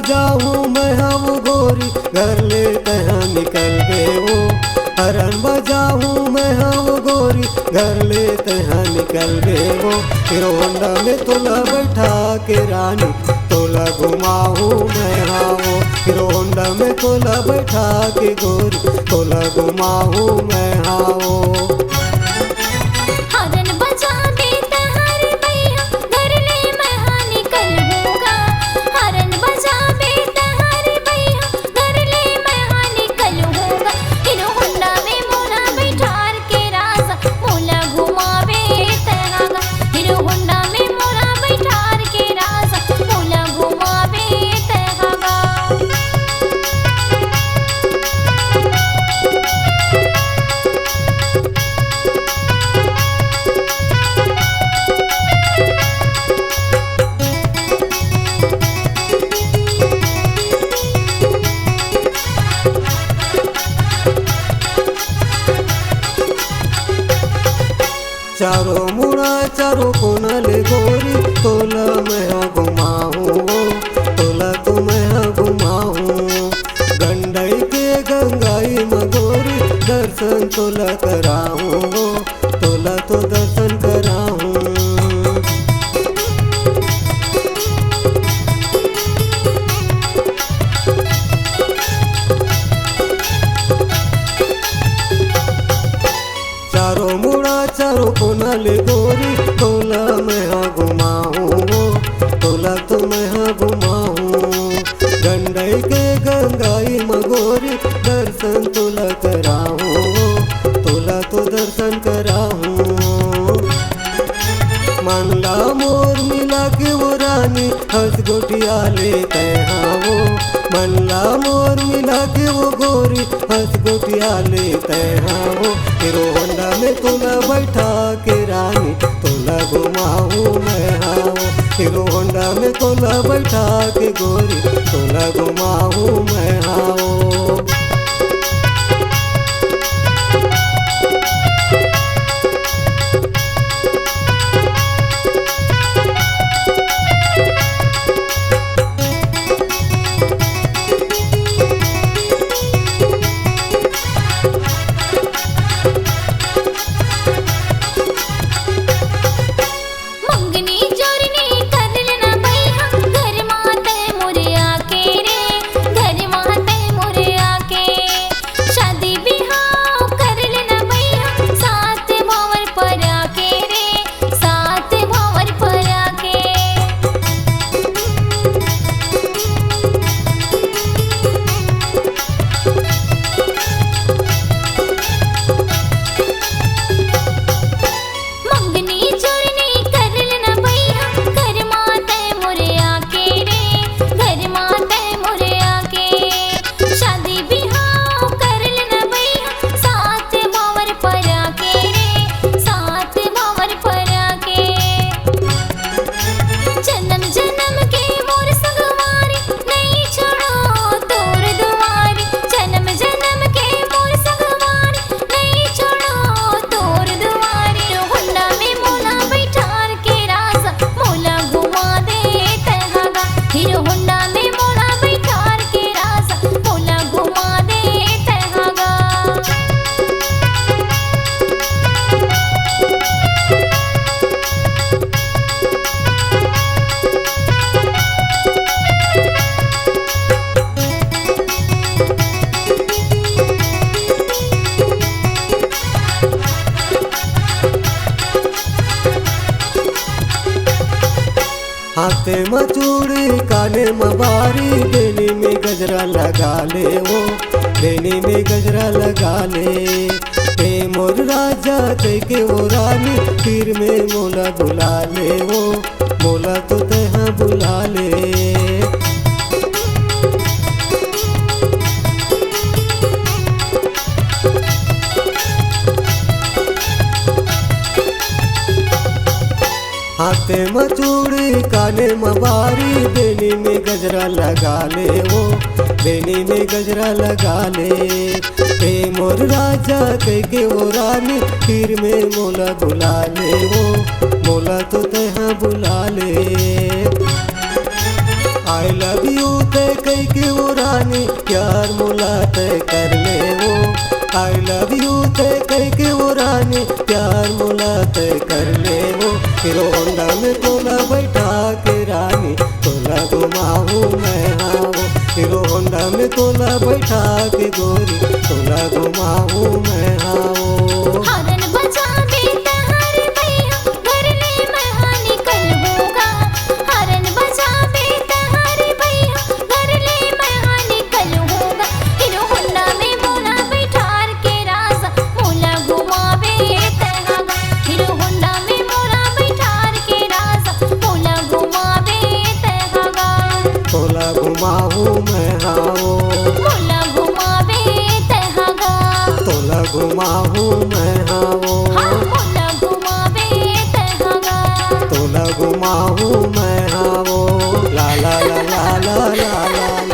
बजाऊं मैं हम गोरी घर ले तहाँ निकल गए वो। हरन बजाऊं मैं हम गोरी घर ले तहाँ निकल गए वो। हीरो होंडा में तोला बैठा के रानी तोला घुमाऊं मैं हाँ वो। हीरो होंडा में तोला बैठा के गोरी तोला घुमाऊं मैं हाँ वो। चारों मुड़ा चारों कोनल गोरी तोला मैं घुमाऊं तोला तो मैं घुमाऊं। गंडई के गंगाई मगोरी दर्शन तोला कराऊं तोला तो दर्शन कराऊं। चारों मुड़ा चारों कोनल गोरी तोला मैं घुमाऊं तोला तो मैं घुमाऊं। गंडई के गंगाई मगोरी दर्शन तोला कराऊं तोला तो दर्शन कराऊं। मनला मोर मिला के वो रानी हंस गोटिया लेते हाँ वो। मनला मोर मिला के वो गोरी हंस गोटिया लेते हाँ वो। हीरो होंडा में तोला बैठा के रानी तोला घुमाऊं मैं हाँ वो। हीरो होंडा में तोला बैठा के गोरी तोला घुमाऊं मैं हाँ वो। हाथे में चूड़ी काने में बारी बेनी में गजरा लगा ले वो। बेनी में गजरा लगा ले ते मोर राजा ते के वो रानी फिर में मोला बुला ले वो। मोला तो तहाँ बुला ले। हाथे में चूड़ी काने में बारी बेनी में गजरा लगा ले वो। बेनी में गजरा लगा ले ते मोर राजा कह के वो रानी फिर में मोला बुला ले वो। मोला तो तहाँ बुला ले। आई लव यू ते कई के वो रानी प्यार मुलाकात कर ले वो। आई लव यू ते कई के वो रानी प्यार मुलाकात कर ले वो। हीरो होंडा में तोला बैठा के रानी तोला घुमाऊं मैं हाँ वो। हीरो होंडा में तोला बैठा के गोरी तोला घुमाऊं मैं हाँ वो। हॉर्न बजा देता हरे भैया घर ले मैं निकल होगा। हॉर्न बजा देता हरे भैया घर ले मैं निकल होगा। हीरो होंडा में मोला बैठार के राजा मोला घुमावे तहगा। हीरो होंडा में मोला बैठार के राजा मोला घुमावे तहगा। तोला घुमाऊं मैं हाँ वो। मोला घुमावे तहगा। तोला घुमाऊं मैं हाँ वो। हाँ मोला घुमावे तहगा। तोला घुमाऊं मैं हाँ वो। ला ला ला ला ला ला ला।